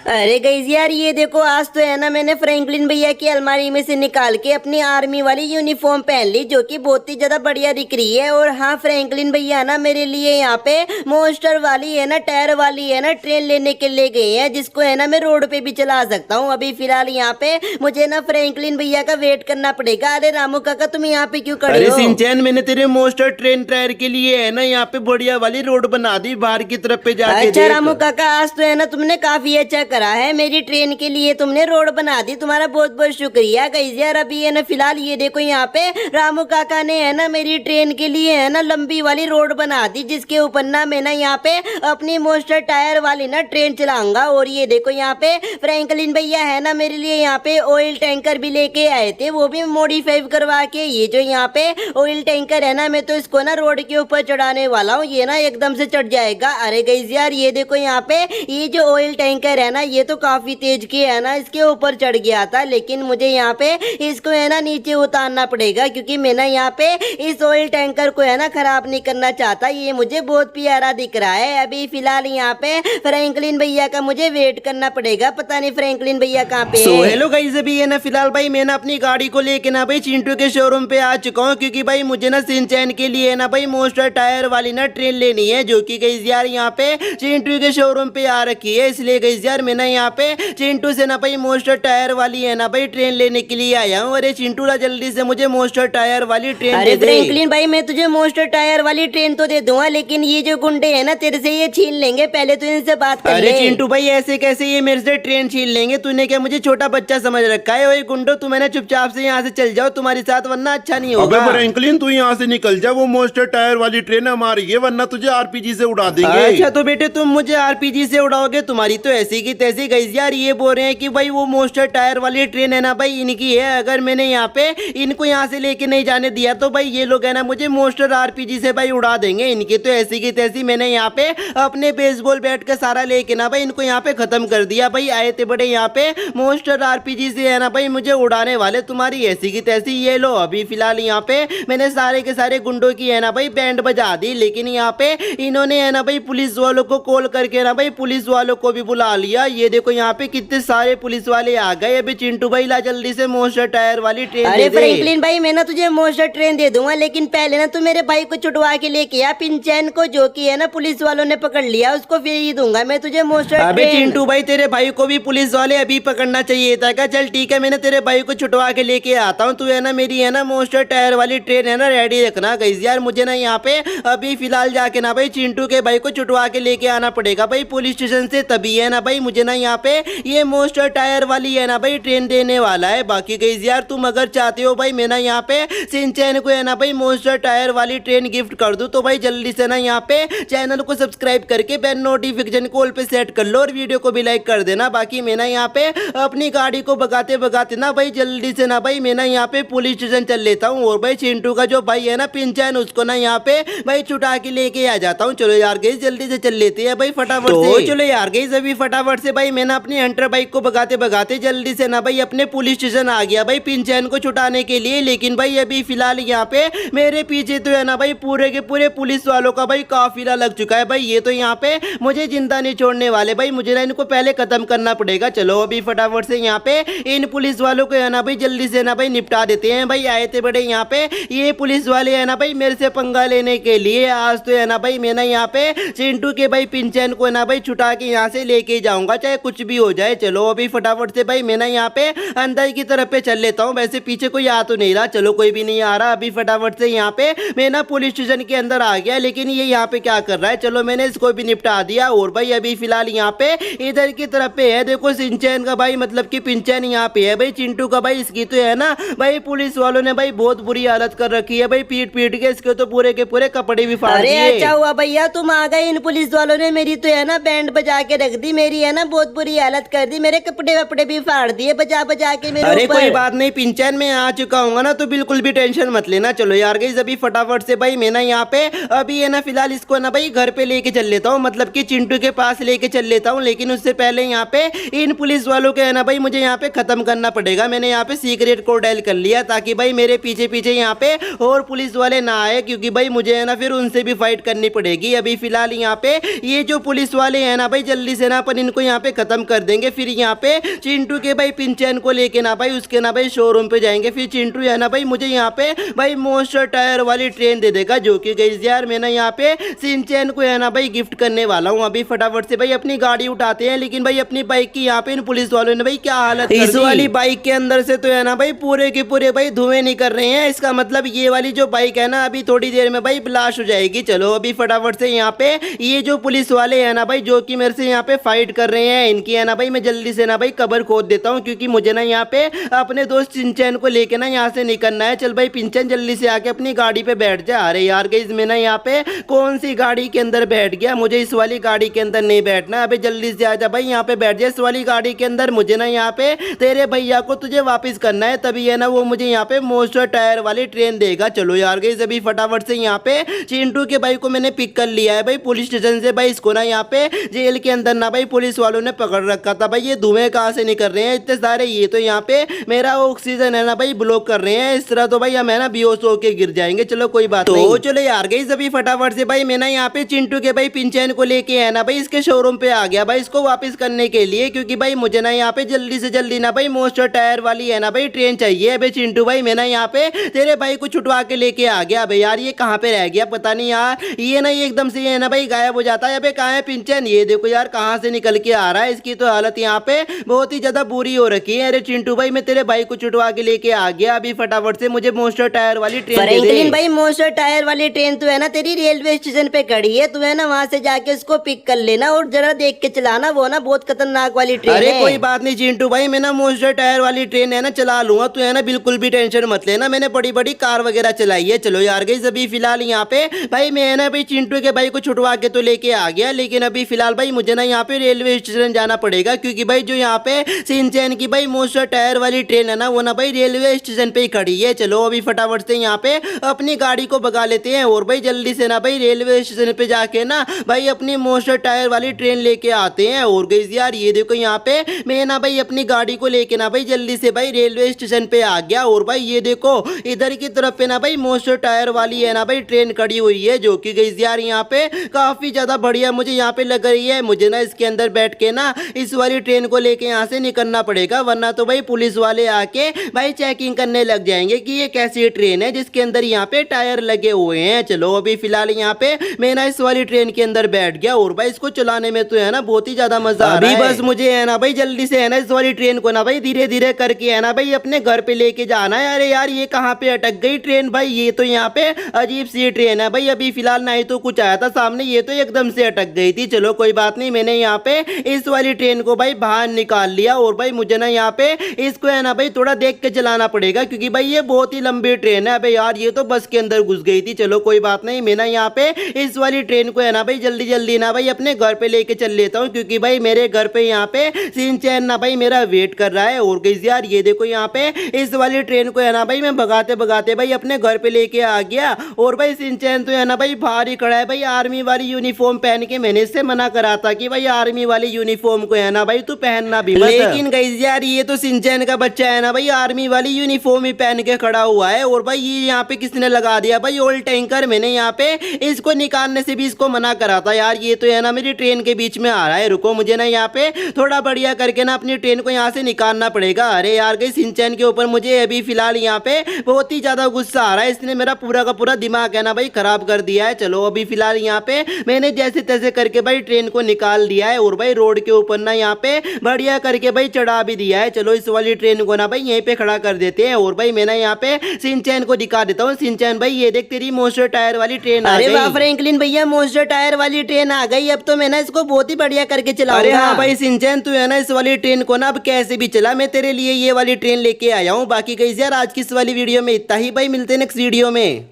अरे गईज यार, ये देखो आज तो है ना मैंने फ्रैंकलिन भैया की अलमारी में से निकाल के अपनी आर्मी वाली यूनिफॉर्म पहन ली, जो कि बहुत ही ज्यादा बढ़िया दिख रही है। और हाँ, फ्रैंकलिन भैया ना मेरे लिए यहाँ पे मोस्टर वाली है ना, टायर वाली है ना ट्रेन लेने के लिए गए हैं, जिसको है ना मैं रोड पे भी चला सकता हूँ। अभी फिलहाल यहाँ पे मुझे ना फ्रैंकलिन भैया का वेट करना पड़ेगा। अरे रामू काका, तुम यहाँ पे क्यों खड़े अरे हो? सिंचैन, मैंने तेरे मोस्टर ट्रेन टायर के लिए है ना यहाँ पे बढ़िया वाली रोड बना दी बाहर की तरफ पे जाके। अच्छा रामू काका, आज तो है ना तुमने काफी अच्छा करा है, मेरी ट्रेन के लिए तुमने रोड बना दी, तुम्हारा बहुत बहुत शुक्रिया। गाइस यार, अभी है ना फिलहाल ये देखो यहाँ पे रामू काका ने है ना मेरी ट्रेन के लिए है ना लंबी वाली रोड बना दी, जिसके ऊपर ना मैं ना यहाँ पे अपनी मोस्टर टायर वाली ना ट्रेन चलाऊंगा। और ये देखो यहाँ पे फ्रैंकलिन भैया है ना मेरे लिए यहाँ पे ऑयल टैंकर भी लेके आए थे, वो भी मॉडिफाई करवा के। ये जो यहाँ पे ऑयल टैंकर है ना, मैं तो इसको ना रोड के ऊपर चढ़ाने वाला हूँ, ये ना एकदम से चढ़ जाएगा। अरे गाइस यार, ये देखो यहाँ पे ये जो ऑयल टैंकर है ना, ये तो काफी तेज की है ना, इसके ऊपर चढ़ गया था, लेकिन मुझे यहाँ पे इसको है ना नीचे उतारना पड़ेगा, क्योंकि मैं ना यहाँ पे इस ऑयल टैंकर को है ना खराब नहीं करना चाहता। ये मुझे बहुत प्यारा दिख रहा है। अभी फिलहाल यहाँ पे फ्रैंकलिन भैया का मुझे वेट करना पड़ेगा, पता नहीं फ्रैंकलिन भैया कहाँ पे है। हेलो गाइस, अभी है ना फिलहाल भाई मैं ना अपनी गाड़ी को लेके ना भाई चिंटू के शोरूम पे आ चुका हूँ, क्योंकि भाई मुझे ना सिंचैन के लिए है ना भाई मोस्टर टायर वाली ना ट्रेन लेनी है, जो कि गाइस यार यहाँ पे चिंटू के शोरूम पे आ रखी है। इसलिए गाइस यार मैं ना यहाँ पे चिंटू से ना भाई मोस्टर टायर वाली है ना भाई ट्रेन लेने के लिए आया हूँ। अरे चिंटू ला, जल्दी से मुझे मोस्टर टायर वाली ट्रेन अरे दे दे। फ्रैंकलिन भाई, मैं तुझे मोस्टर टायर वाली ट्रेन तो दे दूंगा, लेकिन ये जो गुंडे हैं ना तेरे से ये छीन लेंगे, पहले तो इनसे बात कर ले। अरे चिंटू भाई, ऐसे कैसे ये मेरे से ट्रेन छीन लेंगे? तूने क्या मुझे छोटा बच्चा समझ रखा है? ओए गुंडो, तुम है ना चुपचाप से यहाँ से चल जाओ, तुम्हारे साथ वरना अच्छा नहीं होगा। अबे फ्रैंकलिन, तू यहाँ से निकल जा, वो मोस्टर टायर वाली ट्रेन हमारी है, वरना तुझे आरपीजी से उड़ा देंगे। अच्छा तो बेटे तुम मुझे आरपीजी से उड़ाओगे? तुम्हारी तो ऐसी की तैसी। गाइस यार, ये बोल रहे हैं कि भाई वो मोस्टर टायर वाली ट्रेन है ना भाई इनकी है, अगर मैंने यहाँ पे इनको यहाँ से लेके नहीं जाने दिया तो भाई ये लोग है ना मुझे मोस्टर आरपीजी से भाई उड़ा देंगे। इनकी तो ऐसी की तैसी। मैंने यहाँ पे अपने बेसबॉल बैट का सारा लेके ना भाई इनको यहाँ पे खत्म कर दिया। भाई आए थे बड़े यहाँ पे मोस्टर आरपीजी से है ना भाई मुझे उड़ाने वाले, तुम्हारी ऐसी की तैसी। ये लो, अभी फिलहाल यहाँ पे मैंने सारे के सारे गुंडों की है ना भाई बैंड बजा दी, लेकिन यहाँ पे इन्होंने है ना भाई पुलिस वालों को कॉल करके ना भाई पुलिस वालों को भी बुला लिया। ये देखो यहाँ पे कितने सारे पुलिस वाले आ गए। अभी चिंटू भाई ला जल्दी से मोस्टर टायर वाली ट्रेन अरे दे दे। फ्रैंकलिन भाई, मैं ना तुझे मोस्टर ट्रेन दे दूंगा, लेकिन पहले ना तू मेरे भाई को छुड़वा के लेके आ, पिंचैन को, जो कि है ना पुलिस वालों ने पकड़ लिया, उसको फिर ही दूंगा मैं तुझे मोस्टर अबे ट्रेन। चिंटू भाई, तेरे भाई को भी पुलिस वाले अभी पकड़ना चाहिए था क्या? चल ठीक है, मैंने तेरे भाई को छुटवा के लेके आता हूँ। तू है ना मेरी है ना मोस्टर टायर वाली ट्रेन है ना रेडी रखना। गाइस यार, मुझे ना यहाँ पे अभी फिलहाल जाके ना भाई चिंटू के भाई को छुटवा के लेके आना पड़ेगा भाई पुलिस स्टेशन से, तभी है ना भाई मुझे ना यहाँ पे ये मोस्टर टायर वाली है ना भाई ट्रेन देने वाला है। बाकी गाइस यार, तुम अगर चाहते हो भाई मैं ना यहाँ पे सिंचैन को है ना भाई मोस्टर टायर वाली ट्रेन गिफ्ट कर दूं, तो भाई जल्दी से ना यहाँ पे चैनल को सब्सक्राइब करके बेल नोटिफिकेशन को ऑल पे सेट कर लो और वीडियो को भी लाइक कर देना। बाकी मैं ना यहाँ पे अपनी गाड़ी को भगाते भगाते ना भाई जल्दी से ना भाई मैं ना यहाँ पे पुलिस स्टेशन चल लेता हूँ, और भाई चिंटू का जो भाई है ना पिंचैन, उसको ना यहाँ पे भाई छुटा के लेके आ जाता हूँ। चलो यार गाइस, जल्दी से चल लेते हैं भाई फटाफट से। चलो यार गाइस, अभी फटाफट से भाई मैं ना अपनी हंटर बाइक को भगाते भगाते जल्दी से ना भाई अपने पुलिस स्टेशन आ गया भाई पिंचैन को छुटाने के लिए। लेकिन भाई अभी फिलहाल यहाँ पे मेरे पीछे तो है ना भाई पूरे के पूरे पुलिस वालों का भाई काफिला लग चुका है। भाई ये तो यहाँ पे मुझे जिंदा नहीं छोड़ने वाले, भाई मुझे ना इनको पहले खत्म करना पड़ेगा। चलो अभी फटाफट से यहाँ पे इन पुलिस वालों को है ना भाई जल्दी से ना भाई निपटा देते हैं। भाई आए थे बड़े यहाँ पे ये पुलिस वाले है ना भाई मेरे से पंगा लेने के लिए। आज तो है ना भाई मैं ना यहाँ पे चिंटू के भाई पिंचैन को है ना भाई छुटा के यहाँ से लेके जाऊंगा, चाहे कुछ भी हो जाए। चलो अभी फटाफट से भाई मैं ना यहाँ पे अंदर की तरफ पे चल लेता हूँ। वैसे पीछे कोई आ तो नहीं रहा, चलो कोई भी नहीं आ रहा। अभी फटाफट से यहाँ पे मैं ना पुलिस स्टेशन के अंदर आ गया, लेकिन ये यहाँ पे क्या कर रहा है? चलो मैंने इसको भी निपटा दिया। और भाई अभी फिलहाल यहाँ पे इधर की तरफ पे है, देखो सिंचैन का भाई मतलब कि पिंचैन यहाँ पे है। भाई चिंटू का भाई इसकी तो है ना भाई पुलिस वालों ने भाई बहुत बुरी हालत कर रखी है भाई, पीट पीट के इसके तो पूरे के पूरे कपड़े भी फाड़ दिए। अरे अच्छा हुआ भैया तुम आ गए, इन पुलिस वालों ने मेरी तो है ना बैंड बजा के रख दी, मेरी है ना बहुत बुरी हालत कर दी, मेरे कपड़े वपड़े भी फाड़ दिए बजा बजा के मेरे अरे ऊपर। कोई बात नहीं पिंचैन, मैं आ चुका हूँ ना, तो बिल्कुल भी टेंशन मत लेना। चलो यार गाइस, अभी फटाफट से भाई मैं ना यहाँ पे अभी है ना फिलहाल इसको ना भाई घर पे लेके चल लेता हूँ, मतलब कि चिंटू के पास लेके चल लेता हूँ। लेकिन उससे पहले यहाँ पे इन पुलिस वालों के है ना भाई मुझे यहाँ पे खत्म करना पड़ेगा। मैंने यहाँ पे सीक्रेट कोड डायल कर लिया, ताकि भाई मेरे पीछे पीछे यहाँ पे और पुलिस वाले ना आए, क्योंकि भाई मुझे है ना फिर उनसे भी फाइट करनी पड़ेगी। अभी फिलहाल यहाँ पे ये जो पुलिस वाले हैं ना भाई जल्दी से ना अपन इनको यहाँ यहाँ पे खत्म कर देंगे। फिर यहाँ पे चिंटू के भाई पिंचन को लेके ना भाई उसके ना भाई शोरूम पे जाएंगे। फिर चिंटू है ना भाई मुझे यहाँ पे भाई मोस्टर टायर वाली ट्रेन दे देगा, जो कि गाइस यार मैं ना यहाँ पे सिंचन को है ना भाई गिफ्ट करने वाला हूँ। अभी फटाफट से भाई अपनी गाड़ी उठाते हैं, लेकिन भाई अपनी बाइक की यहाँ पे इन पुलिस वालों ने भाई क्या हालत कर दी। इस वाली बाइक के अंदर से तो है ना भाई पूरे के पूरे भाई धुएं निकल रहे हैं। इसका मतलब ये वाली जो बाइक है ना अभी थोड़ी देर में भाई ब्लास्ट हो जाएगी। चलो अभी फटाफट से यहाँ पे ये जो पुलिस वाले है ना भाई जो कि मेरे से यहाँ पे फाइट कर रहे हैं, इनकी है ना भाई मैं जल्दी से ना भाई कबर खोद देता हूँ, क्योंकि मुझे ना यहाँ पे अपने दोस्त पिंचन को लेके ना यहाँ से निकलना है। चल भाई पिंचन जल्दी से आके अपनी गाड़ी पे बैठ जा। अरे यार गाइस मैं ना यहाँ पे कौन सी गाड़ी के अंदर बैठ गया, मुझे इस वाली गाड़ी के अंदर नहीं बैठना। अबे जल्दी से आजा भाई यहाँ पे बैठ जा इस वाली गाड़ी के अंदर। मुझे ना यहाँ पे तेरे भैया को तुझे वापस करना है, तभी है ना वो मुझे यहाँ पे मोस्टर टायर वाली ट्रेन देगा। चलो यार गाइस अभी फटाफट से यहाँ पे चिंटू के भाई को मैंने पिक कर लिया है भाई पुलिस स्टेशन से। भाई इसको ना यहाँ पे जेल के अंदर ना भाई पुलिस वालों ने पकड़ रखा था। भाई ये धुएं कहाँ से निकल रहे हैं इतने सारे, ये तो यहाँ पे मेरा ऑक्सीजन है ना भाई ब्लॉक कर रहे हैं। इस तरह तो भाई हम है ना बेहोश होके गिर जाएंगे। चलो कोई बात नहीं। तो चलो यार गाइस अभी फटाफट से भाई मैं ना यहाँ पे चिंटू के भाई पिंचन को लेके है ना भाई इसके शोरूम पे आ गया भाई इसको वापस करने के लिए, क्योंकि भाई मुझे ना यहाँ पे जल्दी से जल्दी ना भाई मोस्टर टायर वाली है ना भाई ट्रेन चाहिए। अबे चिंटू भाई मैं ना यहाँ पे तेरे भाई को छुटवा के लेके आ गया। अबे यार ये कहाँ पे रह गया पता नहीं यार, ये ना ये एकदम से है ना भाई गायब हो जाता है। अबे कहाँ है पिंचन, ये देखो यार कहाँ से निकल के आ रहा है। इसकी तो हालत यहाँ पे बहुत ही ज्यादा बुरी हो रखी है। अरे चिंटू भाई मैं तेरे भाई को छुटवा के लेके आ गया। अभी फटाफट से मुझे मोस्टर टायर वाली ट्रेन दे दे। भाई मोस्टर टायर वाली ट्रेन तो है ना तेरी रेलवे स्टेशन पे खड़ी है, तू है ना वहाँ से जाके उसको पिक कर लेना और जरा देख के चलाना, वो ना बहुत खतरनाक वाली ट्रेन है। अरे कोई बात नहीं चिंटू भाई मैं ना मोस्टर टायर वाली ट्रेन है ना चला लूंगा, तू है ना बिल्कुल भी टेंशन मत लेना, मैंने बड़ी बड़ी कार वगैरह चलाई है। चलो यार गाइस अभी फिलहाल यहाँ पे भाई मैं है ना भाई चिंटू के भाई को छुटवा के तो लेके आ गया, लेकिन अभी फिलहाल भाई मुझे ना यहाँ पे रेलवे स्टेशन जाना पड़ेगा, क्योंकि भाई जो यहाँ पे सिंचन की भाई मोस्टर टायर वाली ट्रेन है ना वो ना भाई रेलवे स्टेशन पे ही खड़ी है। चलो अभी फटाफट से यहाँ पे अपनी गाड़ी को भगा लेते हैं और भाई जल्दी से ना भाई रेलवे स्टेशन पे जाके ना भाई अपनी मोस्टर टायर वाली ट्रेन लेके आते हैं। और गाइस यार ये देखो यहाँ पे मैं ना भाई अपनी गाड़ी को लेके ना भाई जल्दी से भाई रेलवे स्टेशन पे आ गया। और भाई ये देखो इधर की तरफ पे ना भाई मोस्टर टायर वाली है ना भाई ट्रेन खड़ी हुई है, जो कि गाइस यार यहाँ पे काफी ज्यादा बढ़िया मुझे यहाँ पे लग रही है। मुझे ना इसके अंदर बैठ के ना इस वाली ट्रेन को लेके यहाँ से निकलना पड़ेगा, वरना तो भाई पुलिस वाले आके भाई चेकिंग करने लग जाएंगे कि ये कैसी ट्रेन है जिसके अंदर यहाँ पे टायर लगे हुए हैं। चलो अभी फिलहाल यहाँ पे मैं ना इस वाली ट्रेन के अंदर बैठ गया और भाई इसको चलाने में तो है ना बहुत ही ज्यादा मजा आ रहा है। बस मुझे है ना भाई जल्दी से है ना इस वाली ट्रेन को ना भाई धीरे धीरे करके है ना भाई अपने घर पे लेके जाना है। अरे यार ये कहाँ पे अटक गई ट्रेन भाई, ये तो यहाँ पे अजीब सी ट्रेन है भाई, अभी फिलहाल ना ही तो कुछ आया था सामने, ये तो एकदम से अटक गई थी। चलो कोई बात नहीं, मैंने यहाँ पे इस वाली ट्रेन को भाई बाहर निकाल लिया और भाई मुझे ना यहाँ पे इसको है ना भाई थोड़ा देख के चलाना पड़ेगा, क्योंकि भाई ये बहुत ही लंबी ट्रेन है। अबे यार ये तो बस के अंदर घुस गई थी। चलो कोई बात नहीं, मैं ना यहाँ पे इस वाली ट्रेन को है ना भाई जल्दी जल्दी ना भाई अपने घर पे लेके चल लेता हूँ, क्योंकि भाई मेरे घर पे यहाँ पे सिंचन ना भाई मेरा वेट कर रहा है। और गाइस यार ये देखो यहाँ पे इस वाली ट्रेन को है ना भाई मैं भगाते भगाते भाई अपने घर पे लेके आ गया। और भाई सिंचन तो है ना भाई बाहर ही खड़ा है भाई आर्मी वाली यूनिफॉर्म पहन के। मैंने इससे मना करा था कि भाई आर्मी वाली यूनिफॉर्म को है ना भाई तू पहनना भी मत, लेकिन गाइस यार ये तो सिंचन का बच्चा है ना भाई आर्मी वाली यूनिफॉर्म ही पहन के खड़ा हुआ है। और भाई ये यहाँ पे किसने लगा दिया भाई ओल्ड टैंकर, मैंने यहाँ पे इसको निकालने से भी इसको मना करा था। यार ये तो है ना मेरी ट्रेन के बीच में आ रहा है, रुको मुझे ना यहाँ पे थोड़ा बढ़िया करके ना अपनी ट्रेन को यहाँ से निकालना पड़ेगा। अरे यार गाइस सिंचन के ऊपर मुझे अभी फिलहाल यहाँ पे बहुत ही ज्यादा गुस्सा आ रहा है, इसने मेरा पूरा का पूरा दिमाग है ना भाई खराब कर दिया है। चलो अभी फिलहाल यहाँ पे मैंने जैसे तैसे करके भाई ट्रेन को निकाल दिया है और भाई रोड के ऊपर ना यहाँ पे बढ़िया करके भाई चढ़ा भी दिया है। चलो इस वाली ट्रेन को ना भाई यहीं पे खड़ा कर देते हैं और भाई मैं ना यहाँ पे सिंचन को दिखा देता हूँ। सिंचन भाई ये देख तेरी मोस्टर टायर वाली ट्रेन आ गई। अरे वाह फ्रैंकलिन भैया मोस्टर टायर वाली ट्रेन आ गई, अब तो मैं ना इसको बहुत ही बढ़िया करके चलाऊंगा। अरे हाँ भाई सिंचन तू है ना इस वाली ट्रेन को ना अब कैसे भी चला, मैं तेरे लिए ये वाली ट्रेन लेके आया हूँ। बाकी गाइस यार आज की इस वाली वीडियो में इतना ही, भाई मिलते हैं नेक्स्ट वीडियो में।